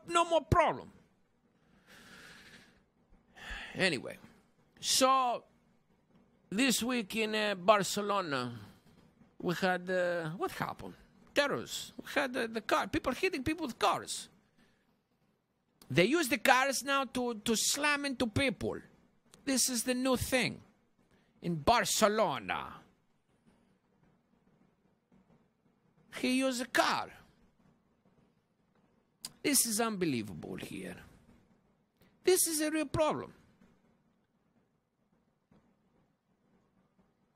no more problem. Anyway, so this week in Barcelona, we had what happened? Terrorists. We had the car. People hitting people with cars. They use the cars now to slam into people. This is the new thing in Barcelona. He used a car. This is unbelievable here. This is a real problem.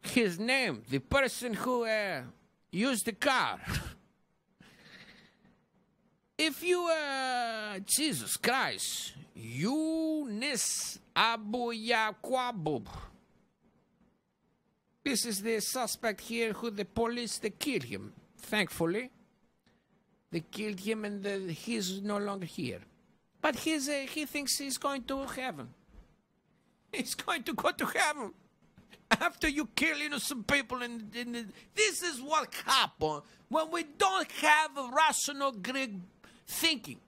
His name, the person who used the car. If you, Jesus Christ, Yunus Abu Yaqub. This is the suspect here who the police, they killed him. Thankfully, they killed him and he's no longer here. But he thinks he's going to heaven. He's going to go to heaven. After you kill innocent people, this is what happened when we don't have a rational Greek thinking.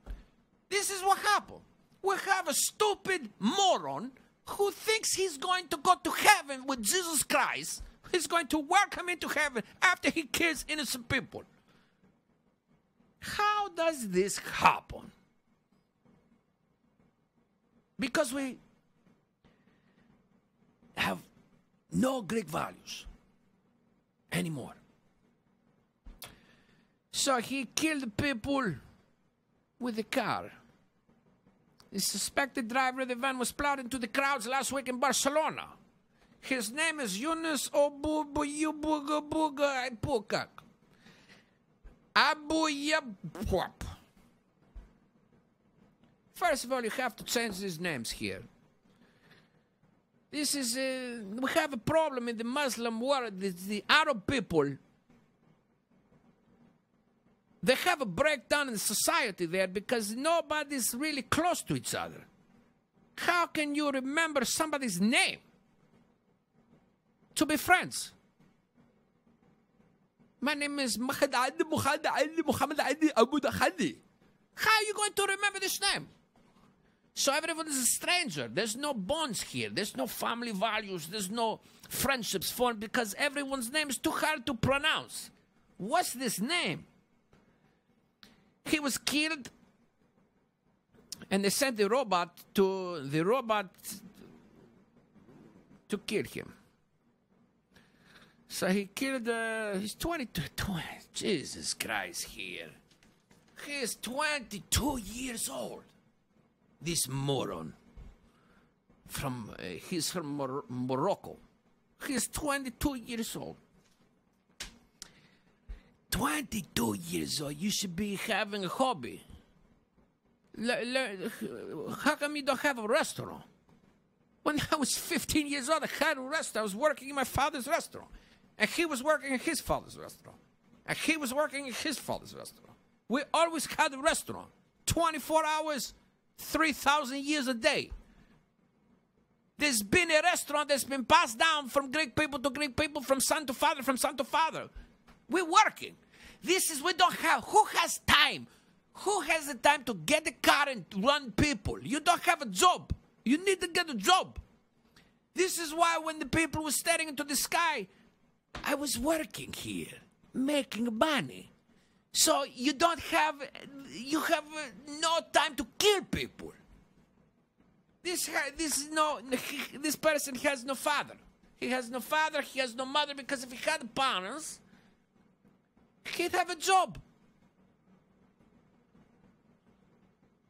This is what happened. We have a stupid moron who thinks he's going to go to heaven with Jesus Christ. He's going to welcome into heaven after he kills innocent people. How does this happen? Because we have no Greek values anymore. So he killed people with a car. The suspected driver of the van was plowed into the crowds last week in Barcelona. His name is Yunus Abu Yaqub. First of all, you have to change these names here. This is we have a problem in the Muslim world. The Arab people, they have a breakdown in society there because nobody's really close to each other. How can you remember somebody's name to be friends? My name is Muhammad Ali Abu Khadi. How are you going to remember this name? So everyone is a stranger. There's no bonds here. There's no family values. There's no friendships formed because everyone's name is too hard to pronounce. What's this name? He was killed, and they sent the robot to kill him. So he killed, he's 22, Jesus Christ here. He is 22 years old. This moron. He's from Morocco. He's 22 years old. 22 years old, you should be having a hobby. How come you don't have a restaurant? When I was 15 years old, I had a restaurant. I was working in my father's restaurant. And he was working in his father's restaurant. And he was working in his father's restaurant. We always had a restaurant. 24 hours, 3,000 years a day. There's been a restaurant that's been passed down from Greek people to Greek people, from son to father, from son to father. We're working. This is, we don't have, who has time? Who has the time to get a car and run people? You don't have a job. You need to get a job. This is why when the people were staring into the sky, I was working here, making money. So you don't have, you have no time to kill people. This person has no father. He has no father, he has no mother, because if he had PANOS, he'd have a job.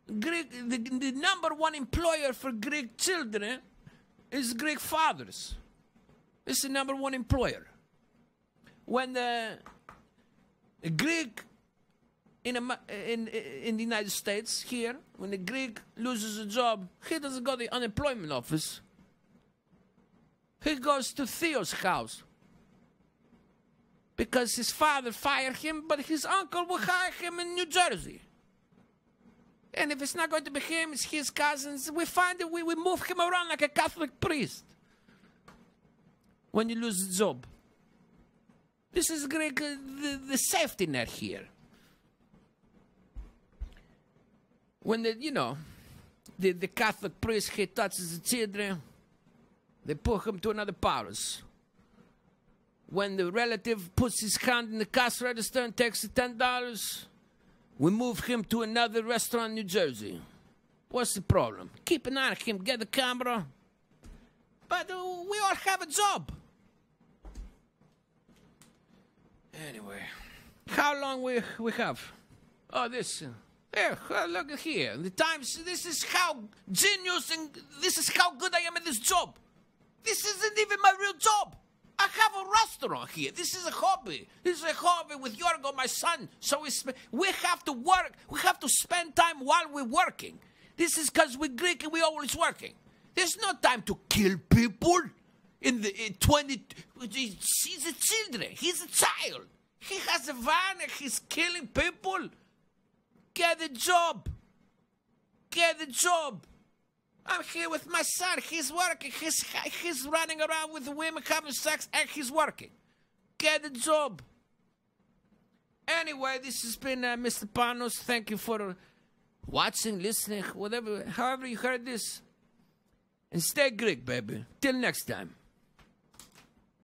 The number one employer for Greek children is Greek fathers. It's the number one employer. When the Greek in the United States here, when the Greek loses a job, he doesn't go to the unemployment office. He goes to Theo's house. Because his father fired him, but his uncle will hire him in New Jersey. And if it's not going to be him, it's his cousins. We find that we move him around like a Catholic priest when you lose the job. This is Greek, the safety net here. when the Catholic priest, he touches the children, they put him to another palace. When the relative puts his hand in the cash register and takes the $10, we move him to another restaurant in New Jersey. What's the problem? Keep an eye on him, get the camera. But we all have a job. Anyway, how long we have? Oh, this. Here, look at here. The Times, this is how genius and this is how good I am at this job. This isn't even my real job. I have a restaurant here. This is a hobby. This is a hobby with Yorgo, my son. So we have to work. We have to spend time while we're working. This is because we're Greek and we're always working. There's no time to kill people in 20... He's a children. He's a child. He has a van and he's killing people. Get a job. Get a job. I'm here with my son. He's working. He's running around with the women having sex and he's working. Get a job. Anyway, this has been Mr. Panos. Thank you for watching, listening, whatever, however you heard this. And stay Greek, baby. Till next time.